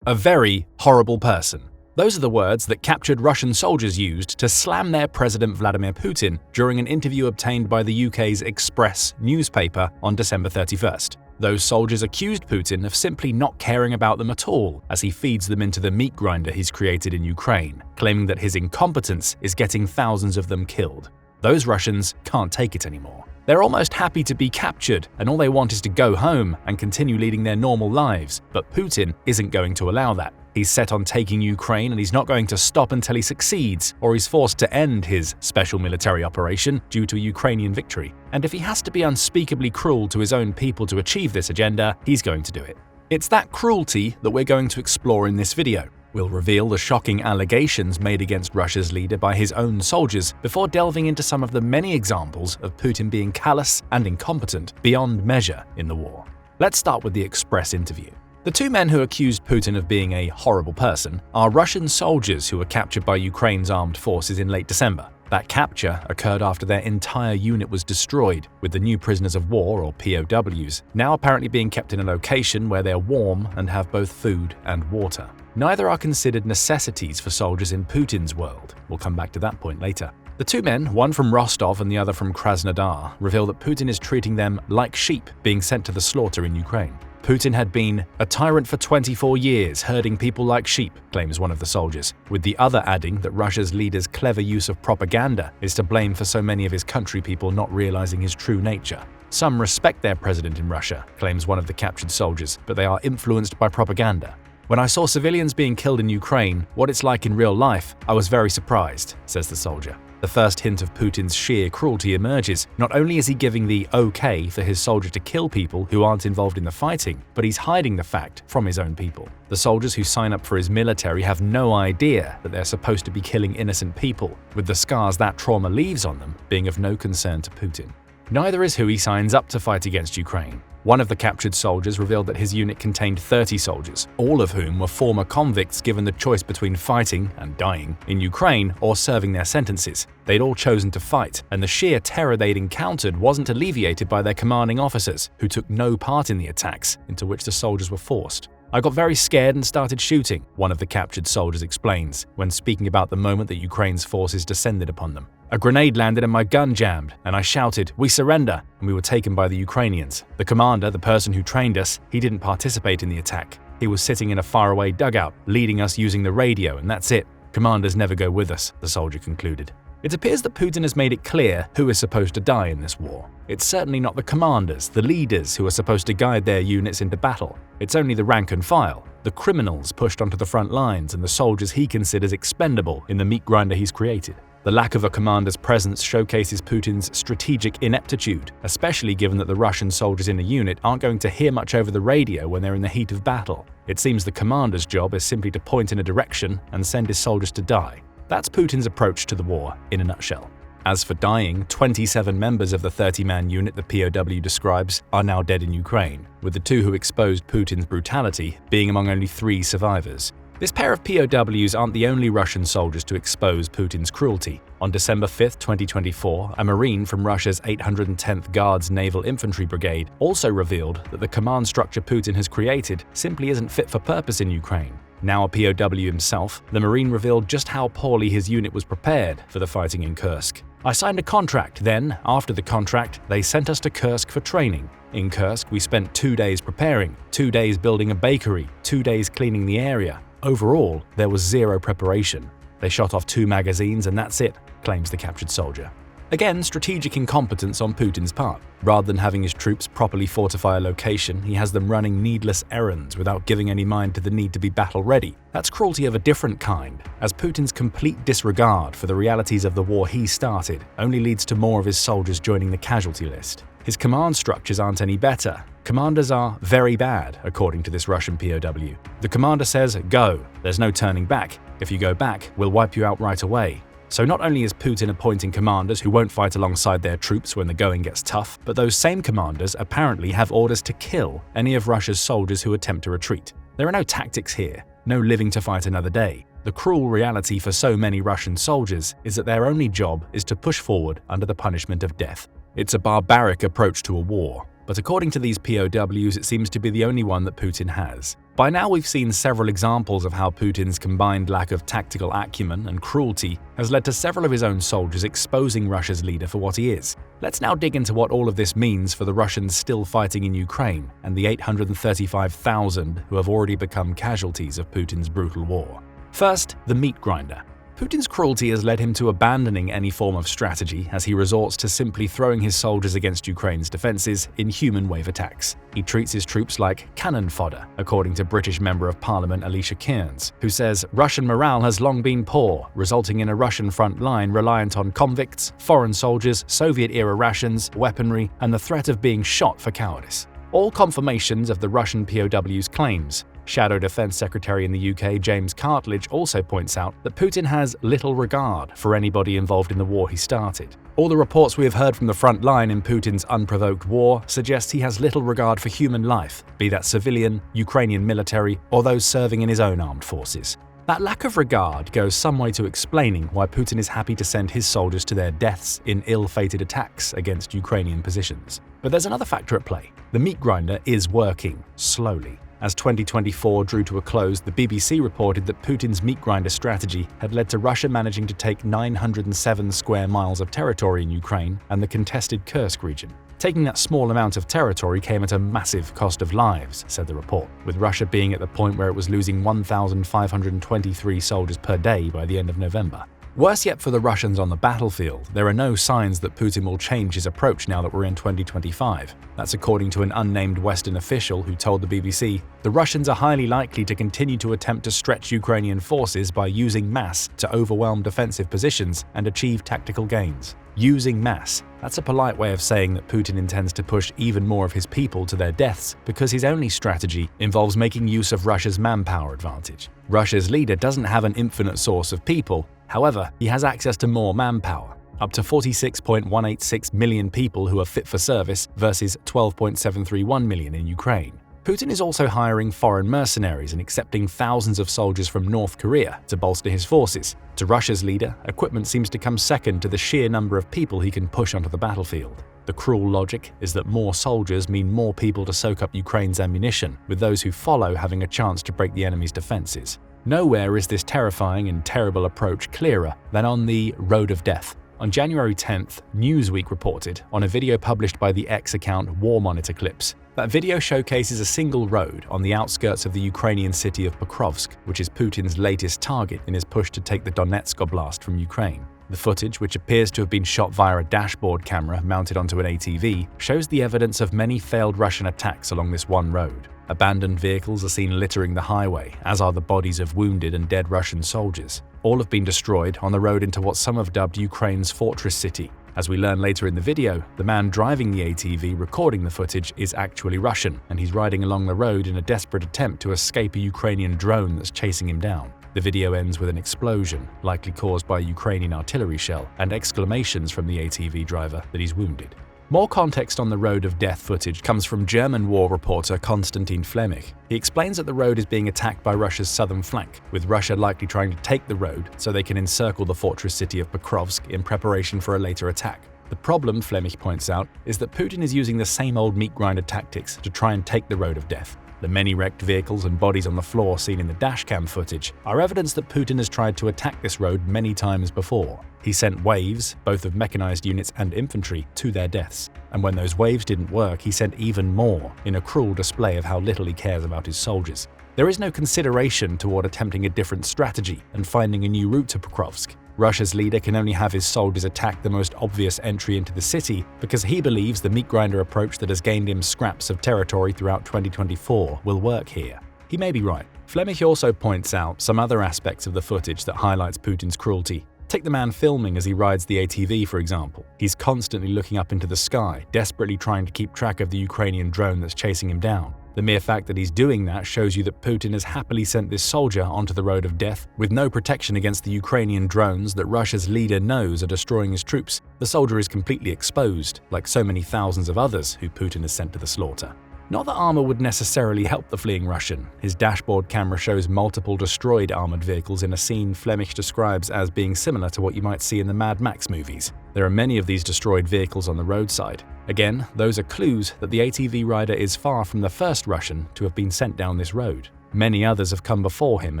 A very horrible person. Those are the words that captured Russian soldiers used to slam their President Vladimir Putin during an interview obtained by the UK's Express newspaper on December 31st. Those soldiers accused Putin of simply not caring about them at all as he feeds them into the meat grinder he's created in Ukraine, claiming that his incompetence is getting thousands of them killed. Those Russians can't take it anymore. They're almost happy to be captured, and all they want is to go home and continue leading their normal lives. But Putin isn't going to allow that. He's set on taking Ukraine, and he's not going to stop until he succeeds, or he's forced to end his special military operation due to a Ukrainian victory. And if he has to be unspeakably cruel to his own people to achieve this agenda, he's going to do it. It's that cruelty that we're going to explore in this video. We'll reveal the shocking allegations made against Russia's leader by his own soldiers before delving into some of the many examples of Putin being callous and incompetent beyond measure in the war. Let's start with the Express interview. The two men who accused Putin of being a horrible person are Russian soldiers who were captured by Ukraine's armed forces in late December. That capture occurred after their entire unit was destroyed, with the new prisoners of war, or POWs, now apparently being kept in a location where they're warm and have both food and water. Neither are considered necessities for soldiers in Putin's world. We'll come back to that point later. The two men, one from Rostov and the other from Krasnodar, reveal that Putin is treating them like sheep being sent to the slaughter in Ukraine. Putin had been a tyrant for 24 years, herding people like sheep, claims one of the soldiers, with the other adding that Russia's leader's clever use of propaganda is to blame for so many of his country people not realizing his true nature. Some respect their president in Russia, claims one of the captured soldiers, but they are influenced by propaganda. When I saw civilians being killed in Ukraine, what it's like in real life, I was very surprised, says the soldier. The first hint of Putin's sheer cruelty emerges. Not only is he giving the okay for his soldier to kill people who aren't involved in the fighting, but he's hiding the fact from his own people. The soldiers who sign up for his military have no idea that they're supposed to be killing innocent people, with the scars that trauma leaves on them being of no concern to Putin. Neither is who he signs up to fight against Ukraine. One of the captured soldiers revealed that his unit contained 30 soldiers, all of whom were former convicts given the choice between fighting and dying in Ukraine or serving their sentences. They'd all chosen to fight, and the sheer terror they'd encountered wasn't alleviated by their commanding officers, who took no part in the attacks into which the soldiers were forced. I got very scared and started shooting, one of the captured soldiers explains, when speaking about the moment that Ukraine's forces descended upon them. A grenade landed and my gun jammed, and I shouted, "We surrender!" and we were taken by the Ukrainians. The commander, the person who trained us, he didn't participate in the attack. He was sitting in a faraway dugout, leading us using the radio, and that's it. Commanders never go with us, the soldier concluded. It appears that Putin has made it clear who is supposed to die in this war. It's certainly not the commanders, the leaders who are supposed to guide their units into battle. It's only the rank and file, the criminals pushed onto the front lines, and the soldiers he considers expendable in the meat grinder he's created. The lack of a commander's presence showcases Putin's strategic ineptitude, especially given that the Russian soldiers in the unit aren't going to hear much over the radio when they're in the heat of battle. It seems the commander's job is simply to point in a direction and send his soldiers to die. That's Putin's approach to the war in a nutshell. As for dying, 27 members of the 30-man unit the POW describes are now dead in Ukraine, with the two who exposed Putin's brutality being among only 3 survivors. This pair of POWs aren't the only Russian soldiers to expose Putin's cruelty. On December 5, 2024, a Marine from Russia's 810th Guards Naval Infantry Brigade also revealed that the command structure Putin has created simply isn't fit for purpose in Ukraine. Now a POW himself, the Marine revealed just how poorly his unit was prepared for the fighting in Kursk. "I signed a contract, then, after the contract, they sent us to Kursk for training. In Kursk, we spent 2 days preparing, 2 days building a bakery, 2 days cleaning the area. Overall, there was zero preparation. They shot off 2 magazines and that's it," claims the captured soldier. Again, strategic incompetence on Putin's part. Rather than having his troops properly fortify a location, he has them running needless errands without giving any mind to the need to be battle-ready. That's cruelty of a different kind, as Putin's complete disregard for the realities of the war he started only leads to more of his soldiers joining the casualty list. His command structures aren't any better. Commanders are very bad, according to this Russian POW. The commander says, "Go. There's no turning back. If you go back, we'll wipe you out right away." So not only is Putin appointing commanders who won't fight alongside their troops when the going gets tough, but those same commanders apparently have orders to kill any of Russia's soldiers who attempt to retreat. There are no tactics here, no living to fight another day. The cruel reality for so many Russian soldiers is that their only job is to push forward under the punishment of death. It's a barbaric approach to a war, but according to these POWs, it seems to be the only one that Putin has. By now, we've seen several examples of how Putin's combined lack of tactical acumen and cruelty has led to several of his own soldiers exposing Russia's leader for what he is. Let's now dig into what all of this means for the Russians still fighting in Ukraine and the 835,000 who have already become casualties of Putin's brutal war. First, the meat grinder. Putin's cruelty has led him to abandoning any form of strategy as he resorts to simply throwing his soldiers against Ukraine's defenses in human wave attacks. He treats his troops like cannon fodder, according to British Member of Parliament Alicia Kearns, who says Russian morale has long been poor, resulting in a Russian front line reliant on convicts, foreign soldiers, Soviet-era rations, weaponry, and the threat of being shot for cowardice. All confirmations of the Russian POWs' claims. Shadow Defense Secretary in the UK James Cartledge also points out that Putin has little regard for anybody involved in the war he started. All the reports we have heard from the front line in Putin's unprovoked war suggest he has little regard for human life, be that civilian, Ukrainian military, or those serving in his own armed forces. That lack of regard goes some way to explaining why Putin is happy to send his soldiers to their deaths in ill-fated attacks against Ukrainian positions. But there's another factor at play. The meat grinder is working, slowly. As 2024 drew to a close, the BBC reported that Putin's meat grinder strategy had led to Russia managing to take 907 square miles of territory in Ukraine and the contested Kursk region. Taking that small amount of territory came at a massive cost of lives, said the report, with Russia being at the point where it was losing 1,523 soldiers per day by the end of November. Worse yet for the Russians on the battlefield, there are no signs that Putin will change his approach now that we're in 2025. That's according to an unnamed Western official who told the BBC, the Russians are highly likely to continue to attempt to stretch Ukrainian forces by using mass to overwhelm defensive positions and achieve tactical gains. Using mass. That's a polite way of saying that Putin intends to push even more of his people to their deaths because his only strategy involves making use of Russia's manpower advantage. Russia's leader doesn't have an infinite source of people. However, he has access to more manpower, up to 46.186 million people who are fit for service versus 12.731 million in Ukraine. Putin is also hiring foreign mercenaries and accepting thousands of soldiers from North Korea to bolster his forces. To Russia's leader, equipment seems to come second to the sheer number of people he can push onto the battlefield. The cruel logic is that more soldiers mean more people to soak up Ukraine's ammunition, with those who follow having a chance to break the enemy's defenses. Nowhere is this terrifying and terrible approach clearer than on the road of death. On January 10th, Newsweek reported on a video published by the X account War Monitor Clips. That video showcases a single road on the outskirts of the Ukrainian city of Pokrovsk, which is Putin's latest target in his push to take the Donetsk Oblast from Ukraine. The footage, which appears to have been shot via a dashboard camera mounted onto an ATV, shows the evidence of many failed Russian attacks along this one road. Abandoned vehicles are seen littering the highway, as are the bodies of wounded and dead Russian soldiers. All have been destroyed on the road into what some have dubbed Ukraine's fortress city. As we learn later in the video, the man driving the ATV recording the footage is actually Russian, and he's riding along the road in a desperate attempt to escape a Ukrainian drone that's chasing him down. The video ends with an explosion, likely caused by a Ukrainian artillery shell, and exclamations from the ATV driver that he's wounded. More context on the road of death footage comes from German war reporter Konstantin Flemmich. He explains that the road is being attacked by Russia's southern flank, with Russia likely trying to take the road so they can encircle the fortress city of Pokrovsk in preparation for a later attack. The problem, Flemmich points out, is that Putin is using the same old meat grinder tactics to try and take the road of death. The many wrecked vehicles and bodies on the floor seen in the dashcam footage are evidence that Putin has tried to attack this road many times before. He sent waves, both of mechanized units and infantry, to their deaths. And when those waves didn't work, he sent even more, in a cruel display of how little he cares about his soldiers. There is no consideration toward attempting a different strategy and finding a new route to Pokrovsk. Russia's leader can only have his soldiers attack the most obvious entry into the city because he believes the meat grinder approach that has gained him scraps of territory throughout 2024 will work here. He may be right. Flemmich also points out some other aspects of the footage that highlights Putin's cruelty. Take the man filming as he rides the ATV, for example. He's constantly looking up into the sky, desperately trying to keep track of the Ukrainian drone that's chasing him down. The mere fact that he's doing that shows you that Putin has happily sent this soldier onto the road of death with no protection against the Ukrainian drones that Russia's leader knows are destroying his troops. The soldier is completely exposed, like so many thousands of others who Putin has sent to the slaughter. Not that armor would necessarily help the fleeing Russian. His dashboard camera shows multiple destroyed armored vehicles in a scene Flemmich describes as being similar to what you might see in the Mad Max movies. There are many of these destroyed vehicles on the roadside. Again, those are clues that the ATV rider is far from the first Russian to have been sent down this road. Many others have come before him,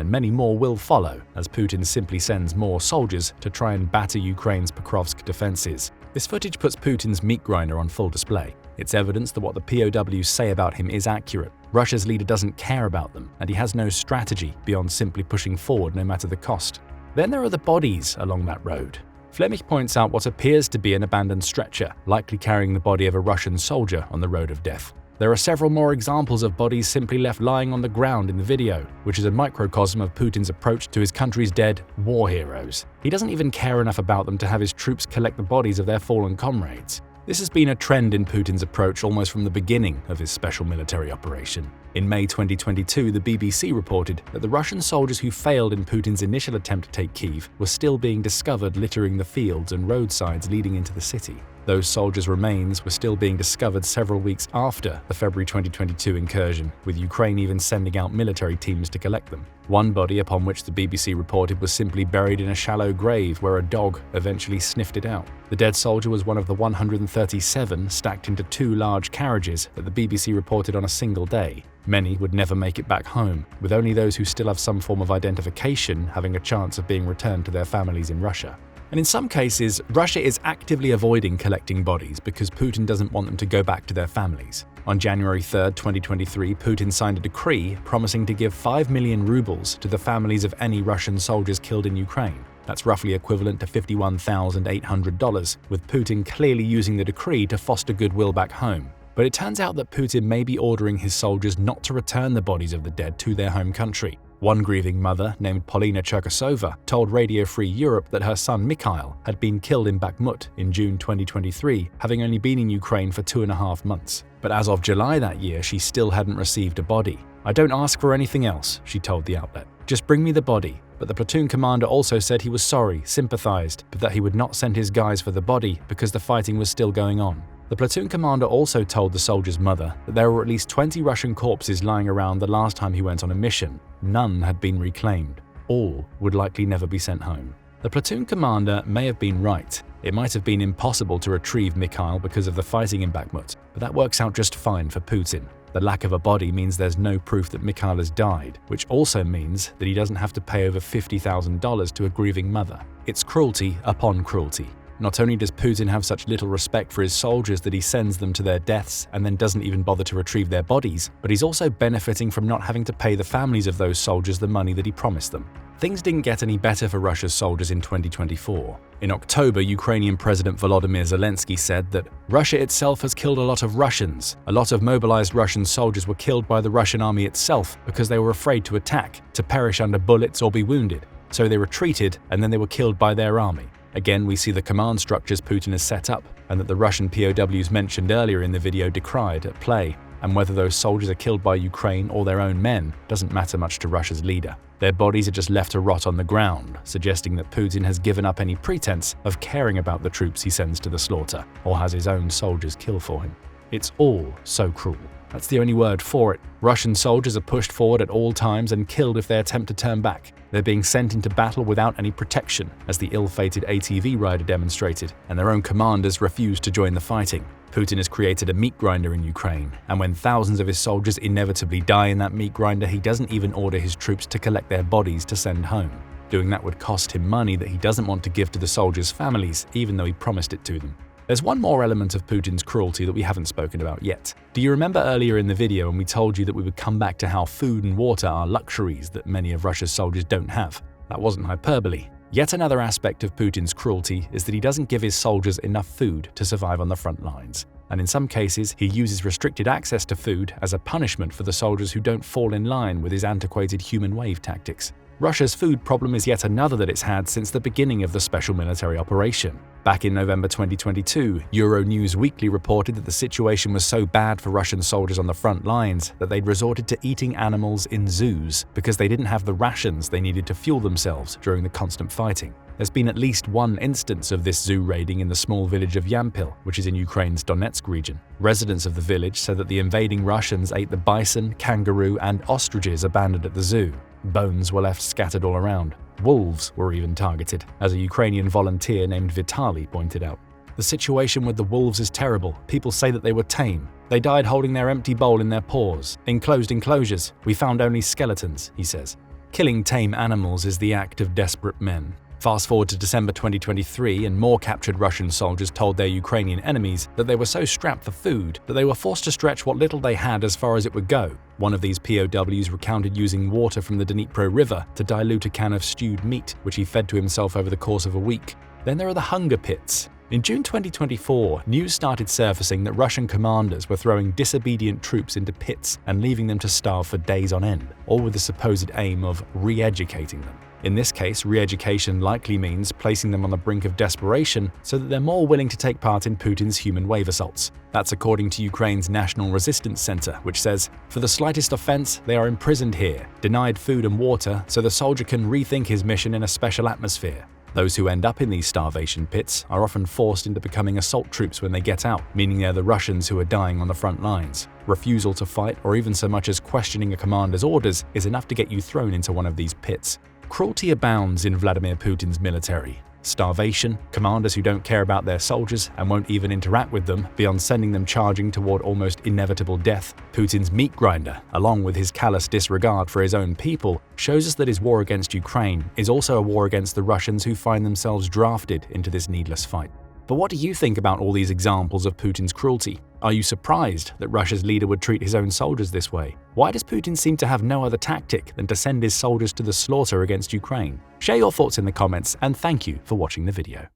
and many more will follow, as Putin simply sends more soldiers to try and batter Ukraine's Pokrovsk defenses. This footage puts Putin's meat grinder on full display. It's evidence that what the POWs say about him is accurate. Russia's leader doesn't care about them, and he has no strategy beyond simply pushing forward no matter the cost. Then there are the bodies along that road. Flemich points out what appears to be an abandoned stretcher, likely carrying the body of a Russian soldier on the road of death. There are several more examples of bodies simply left lying on the ground in the video, which is a microcosm of Putin's approach to his country's dead war heroes. He doesn't even care enough about them to have his troops collect the bodies of their fallen comrades. This has been a trend in Putin's approach almost from the beginning of his special military operation. In May 2022, the BBC reported that the Russian soldiers who failed in Putin's initial attempt to take Kyiv were still being discovered littering the fields and roadsides leading into the city. Those soldiers' remains were still being discovered several weeks after the February 2022 incursion, with Ukraine even sending out military teams to collect them. One body upon which the BBC reported was simply buried in a shallow grave where a dog eventually sniffed it out. The dead soldier was one of the 137 stacked into two large carriages that the BBC reported on a single day. Many would never make it back home, with only those who still have some form of identification having a chance of being returned to their families in Russia. And in some cases, Russia is actively avoiding collecting bodies because Putin doesn't want them to go back to their families. On January 3, 2023, Putin signed a decree promising to give 5 million rubles to the families of any Russian soldiers killed in Ukraine. That's roughly equivalent to $51,800, with Putin clearly using the decree to foster goodwill back home. But it turns out that Putin may be ordering his soldiers not to return the bodies of the dead to their home country. One grieving mother, named Polina Cherkasova, told Radio Free Europe that her son Mikhail had been killed in Bakhmut in June 2023, having only been in Ukraine for 2.5 months. But as of July that year, she still hadn't received a body. "I don't ask for anything else," she told the outlet. "Just bring me the body." But the platoon commander also said he was sorry, sympathized, but that he would not send his guys for the body because the fighting was still going on. The platoon commander also told the soldier's mother that there were at least 20 Russian corpses lying around the last time he went on a mission. None had been reclaimed. All would likely never be sent home. The platoon commander may have been right. It might have been impossible to retrieve Mikhail because of the fighting in Bakhmut, but that works out just fine for Putin. The lack of a body means there's no proof that Mikhail has died, which also means that he doesn't have to pay over $50,000 to a grieving mother. It's cruelty upon cruelty. Not only does Putin have such little respect for his soldiers that he sends them to their deaths and then doesn't even bother to retrieve their bodies, but he's also benefiting from not having to pay the families of those soldiers the money that he promised them. Things didn't get any better for Russia's soldiers in 2024. In October, Ukrainian President Volodymyr Zelensky said that Russia itself has killed a lot of Russians. A lot of mobilized Russian soldiers were killed by the Russian army itself because they were afraid to attack, to perish under bullets or be wounded. So they retreated and then they were killed by their army. Again, we see the command structures Putin has set up, and that the Russian POWs mentioned earlier in the video decried at play. And whether those soldiers are killed by Ukraine or their own men doesn't matter much to Russia's leader. Their bodies are just left to rot on the ground, suggesting that Putin has given up any pretense of caring about the troops he sends to the slaughter, or has his own soldiers kill for him. It's all so cruel. That's the only word for it. Russian soldiers are pushed forward at all times and killed if they attempt to turn back. They're being sent into battle without any protection, as the ill-fated ATV rider demonstrated, and their own commanders refuse to join the fighting. Putin has created a meat grinder in Ukraine, and when thousands of his soldiers inevitably die in that meat grinder, he doesn't even order his troops to collect their bodies to send home. Doing that would cost him money that he doesn't want to give to the soldiers' families, even though he promised it to them. There's one more element of Putin's cruelty that we haven't spoken about yet. Do you remember earlier in the video when we told you that we would come back to how food and water are luxuries that many of Russia's soldiers don't have? That wasn't hyperbole. Yet another aspect of Putin's cruelty is that he doesn't give his soldiers enough food to survive on the front lines. And in some cases, he uses restricted access to food as a punishment for the soldiers who don't fall in line with his antiquated human wave tactics. Russia's food problem is yet another that it's had since the beginning of the special military operation. Back in November 2022, Euronews Weekly reported that the situation was so bad for Russian soldiers on the front lines that they'd resorted to eating animals in zoos because they didn't have the rations they needed to fuel themselves during the constant fighting. There's been at least one instance of this zoo raiding in the small village of Yampil, which is in Ukraine's Donetsk region. Residents of the village said that the invading Russians ate the bison, kangaroo, and ostriches abandoned at the zoo. Bones were left scattered all around. Wolves were even targeted, as a Ukrainian volunteer named Vitaly pointed out. The situation with the wolves is terrible. People say that they were tame. They died holding their empty bowl in their paws. Enclosed enclosures, we found only skeletons, he says. Killing tame animals is the act of desperate men. Fast forward to December 2023, and more captured Russian soldiers told their Ukrainian enemies that they were so strapped for food that they were forced to stretch what little they had as far as it would go. One of these POWs recounted using water from the Dnipro River to dilute a can of stewed meat, which he fed to himself over the course of a week. Then there are the hunger pits. In June 2024, news started surfacing that Russian commanders were throwing disobedient troops into pits and leaving them to starve for days on end, all with the supposed aim of re-educating them. In this case, re-education likely means placing them on the brink of desperation so that they're more willing to take part in Putin's human wave assaults. That's according to Ukraine's National Resistance Center, which says, for the slightest offense, they are imprisoned here, denied food and water so the soldier can rethink his mission in a special atmosphere. Those who end up in these starvation pits are often forced into becoming assault troops when they get out, meaning they're the Russians who are dying on the front lines. Refusal to fight, or even so much as questioning a commander's orders, is enough to get you thrown into one of these pits. Cruelty abounds in Vladimir Putin's military. Starvation, commanders who don't care about their soldiers and won't even interact with them beyond sending them charging toward almost inevitable death. Putin's meat grinder, along with his callous disregard for his own people, shows us that his war against Ukraine is also a war against the Russians who find themselves drafted into this needless fight. But what do you think about all these examples of Putin's cruelty? Are you surprised that Russia's leader would treat his own soldiers this way? Why does Putin seem to have no other tactic than to send his soldiers to the slaughter against Ukraine? Share your thoughts in the comments, and thank you for watching the video.